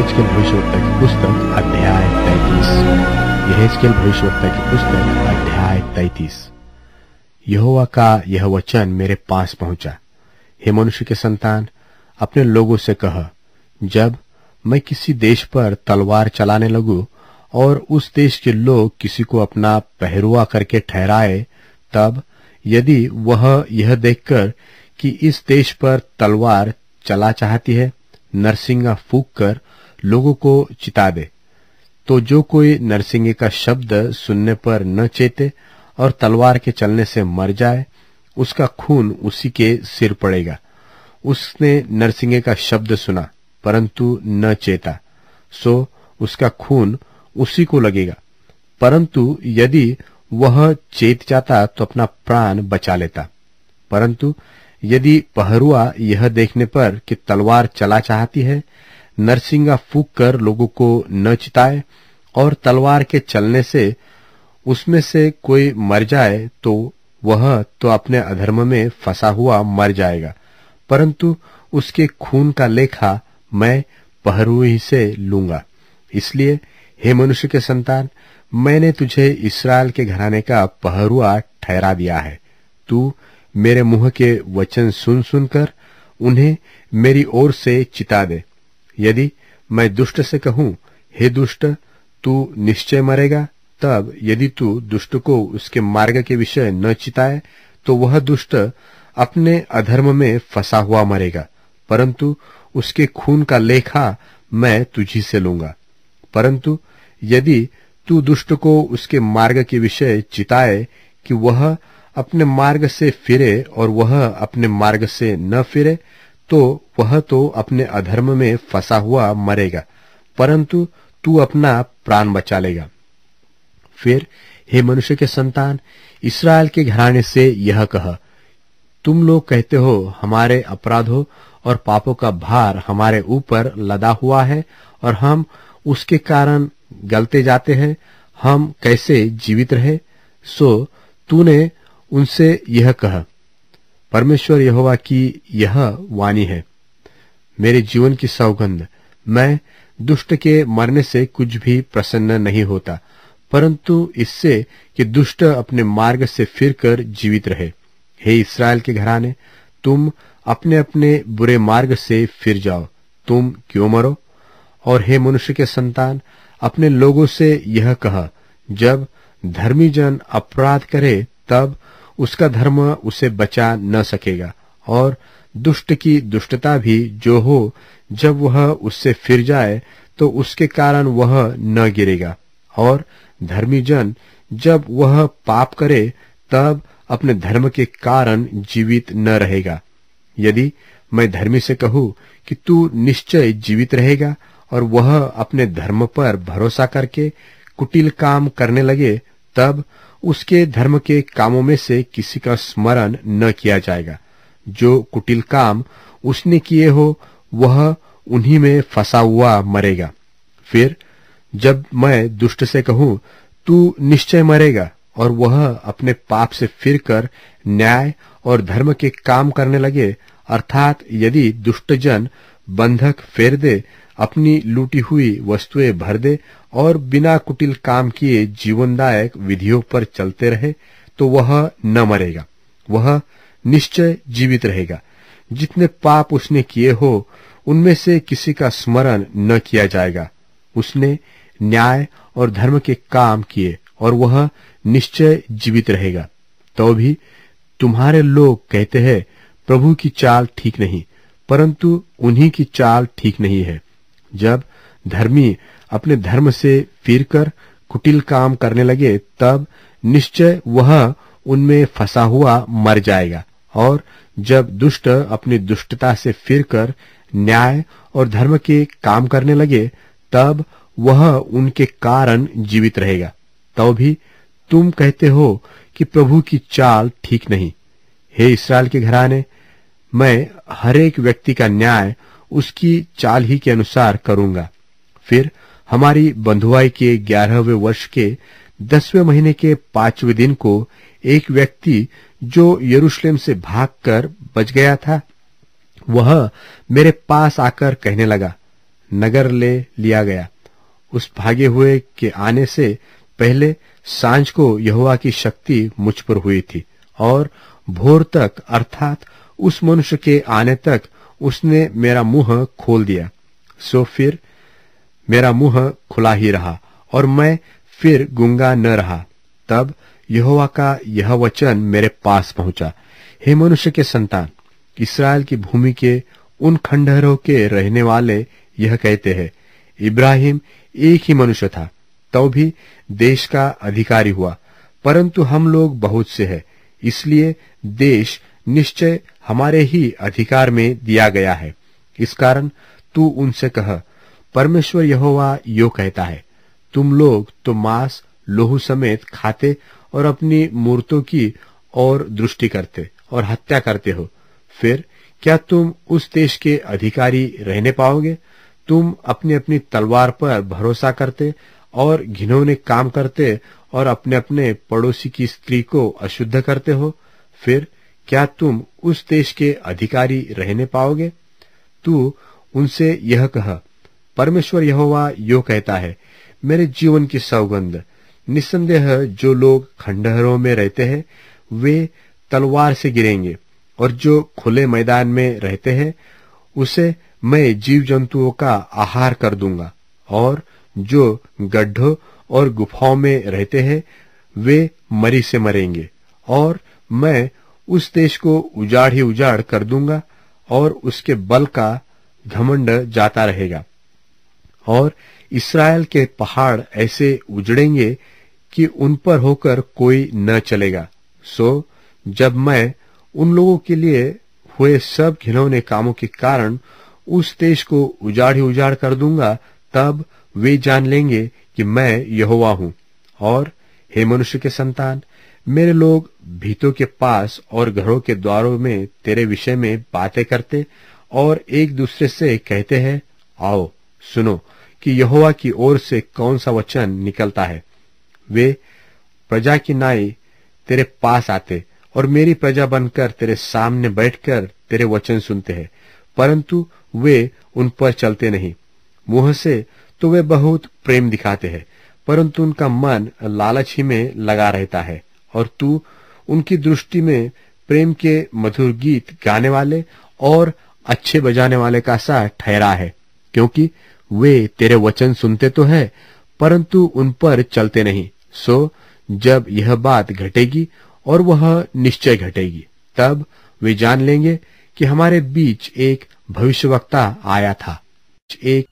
यहेजकेल भविष्यवक्ता की पुस्तक अध्याय 33। यहेजकेल भविष्यवक्ता की पुस्तक अध्याय 33। यहोवा का यह वचन मेरे पास पहुंचा, हे मनुष्य के संतान, अपने लोगों से कह, जब मैं किसी देश पर तलवार चलाने लगूं और उस देश के लोग किसी को अपना पहरुआ करके ठहराए, तब यदि वह यह देखकर कि इस देश पर तलवार चला चाहती है, नरसिंगा फूंक कर लोगों को चिता दे, तो जो कोई नरसिंगे का शब्द सुनने पर न चेते और तलवार के चलने से मर जाए, उसका खून उसी के सिर पड़ेगा। उसने नरसिंगे का शब्द सुना परंतु न चेता, सो उसका खून उसी को लगेगा। परंतु यदि वह चेत जाता तो अपना प्राण बचा लेता। परंतु यदि पहरुआ यह देखने पर कि तलवार चला चाहती है, नरसिंगा फूंक कर लोगों को न चिताए और तलवार के चलने से उसमें से कोई मर जाए, तो वह तो अपने अधर्म में फंसा हुआ मर जाएगा, परंतु उसके खून का लेखा मैं पहरुए से लूंगा। इसलिए हे मनुष्य के संतान, मैंने तुझे इस्राएल के घराने का पहरुआ ठहरा दिया है। तू मेरे मुंह के वचन सुन सुनकर उन्हें मेरी ओर से चिता दे। यदि मैं दुष्ट से कहूं, हे दुष्ट, तू निश्चय मरेगा, तब यदि तू दुष्ट को उसके मार्ग के विषय न चिताए, तो वह दुष्ट अपने अधर्म में फंसा हुआ मरेगा, परंतु उसके खून का लेखा मैं तुझी से लूंगा। परंतु यदि तू दुष्ट को उसके मार्ग के विषय चिताए कि वह अपने मार्ग से फिरे और वह अपने मार्ग से न फिरे, तो वह तो अपने अधर्म में फंसा हुआ मरेगा, परंतु तू अपना प्राण बचा लेगा। फिर हे मनुष्य के संतान, इस्राएल के घराने से यह कह, तुम लोग कहते हो, हमारे अपराधों और पापों का भार हमारे ऊपर लदा हुआ है और हम उसके कारण गलते जाते हैं, हम कैसे जीवित रहे। सो तूने उनसे यह कह, परमेश्वर यहोवा की यह वाणी है, मेरे जीवन की सौगंध, मैं दुष्ट के मरने से कुछ भी प्रसन्न नहीं होता, परंतु इससे कि दुष्ट अपने मार्ग से फिरकर जीवित रहे। हे इस्राएल के घराने, तुम अपने अपने बुरे मार्ग से फिर जाओ, तुम क्यों मरो। और हे मनुष्य के संतान, अपने लोगों से यह कह, जब धर्मी जन अपराध करे, तब उसका धर्म उसे बचा न सकेगा, और दुष्ट की दुष्टता भी जो हो, जब वह उससे फिर जाए, तो उसके कारण वह न गिरेगा। और धर्मी जन जब वह पाप करे, तब अपने धर्म के कारण जीवित न रहेगा। यदि मैं धर्मी से कहूं कि तू निश्चय जीवित रहेगा, और वह अपने धर्म पर भरोसा करके कुटिल काम करने लगे, तब उसके धर्म के कामों में से किसी का स्मरण न किया जाएगा। जो कुटिल काम उसने किए हो, वह उन्हीं में फंसा हुआ मरेगा। फिर जब मैं दुष्ट से कहूं, तू निश्चय मरेगा, और वह अपने पाप से फिरकर न्याय और धर्म के काम करने लगे, अर्थात यदि दुष्ट जन बंधक फेर दे, अपनी लूटी हुई वस्तुएं भर दे और बिना कुटिल काम किए जीवनदायक विधियों पर चलते रहे, तो वह न मरेगा, वह निश्चय जीवित रहेगा। जितने पाप उसने किए हो, उनमें से किसी का स्मरण न किया जाएगा। उसने न्याय और धर्म के काम किए, और वह निश्चय जीवित रहेगा। तो भी तुम्हारे लोग कहते हैं, प्रभु की चाल ठीक नहीं, परंतु उन्हीं की चाल ठीक नहीं है। जब धर्मी अपने धर्म से फिरकर कुटिल काम करने लगे, तब निश्चय वह उनमें फंसा हुआ मर जाएगा। और जब दुष्ट अपनी दुष्टता से फिरकर न्याय और धर्म के काम करने लगे, तब वह उनके कारण जीवित रहेगा। तो भी तुम कहते हो कि प्रभु की चाल ठीक नहीं। हे इस्राएल के घराने, मैं हर एक व्यक्ति का न्याय उसकी चाल ही के अनुसार करूंगा। फिर हमारी बंधुआई के 11वें वर्ष के 10वें महीने के 5वें दिन को एक व्यक्ति जो यरूशलेम से भागकर बच गया था, वह मेरे पास आकर कहने लगा, नगर ले लिया गया। उस भागे हुए के आने से पहले सांझ को यहोवा की शक्ति मुझ पर हुई थी, और भोर तक अर्थात उस मनुष्य के आने तक उसने मेरा मुंह खोल दिया। सो फिर मेरा मुंह खुला ही रहा और मैं फिर गूंगा न रहा। तब यहोवा का यह वचन मेरे पास पहुंचा, हे मनुष्य के संतान, इस्राएल की भूमि के उन खंडहरों के रहने वाले यह कहते हैं, इब्राहिम एक ही मनुष्य था, तो भी देश का अधिकारी हुआ, परंतु हम लोग बहुत से हैं, इसलिए देश निश्चय हमारे ही अधिकार में दिया गया है। इस कारण तू उनसे कह, परमेश्वर यहोवा यो कहता है, तुम लोग तो मांस लोहू समेत खाते और अपनी मूर्तों की और दृष्टि करते और हत्या करते हो। फिर क्या तुम उस देश के अधिकारी रहने पाओगे? तुम अपनी अपनी तलवार पर भरोसा करते और घिनौने काम करते और अपने अपने पड़ोसी की स्त्री को अशुद्ध करते हो। फिर क्या तुम उस देश के अधिकारी रहने पाओगे? तू उनसे यह कह, परमेश्वर यहोवा यो कहता है, मेरे जीवन की सौगंध, निस्संदेह जो लोग खंडहरों में रहते हैं वे तलवार से गिरेंगे, और जो खुले मैदान में रहते हैं उसे मैं जीव जंतुओं का आहार कर दूंगा, और जो गड्ढों और गुफाओं में रहते हैं वे मरी से मरेंगे, और मैं उस देश को उजाड़ ही उजाड़ कर दूंगा, और उसके बल का घमंड जाता रहेगा, और इस्राएल के पहाड़ ऐसे उजड़ेंगे कि उन पर होकर कोई न चलेगा। सो जब मैं उन लोगों के लिए हुए सब घिनौने कामों के कारण उस देश को उजाड़ ही उजाड़ कर दूंगा, तब वे जान लेंगे कि मैं यहोवा हूं। और हे मनुष्य के संतान, मेरे लोग भीतों के पास और घरों के द्वारों में तेरे विषय में बातें करते और एक दूसरे से कहते हैं, आओ सुनो कि यहोवा की ओर से कौन सा वचन निकलता है। वे प्रजा की नाई तेरे पास आते और मेरी प्रजा बनकर तेरे सामने बैठकर तेरे वचन सुनते हैं, परंतु वे उन पर चलते नहीं। मुंह से तो वे बहुत प्रेम दिखाते हैं, परंतु उनका मन लालच ही में लगा रहता है, और तू उनकी दृष्टि में प्रेम के मधुर गीत गाने वाले और अच्छे बजाने वाले का सा ठहरा है, क्योंकि वे तेरे वचन सुनते तो है परंतु उन पर चलते नहीं। सो जब यह बात घटेगी, और वह निश्चय घटेगी, तब वे जान लेंगे कि हमारे बीच एक भविष्यवक्ता आया था। एक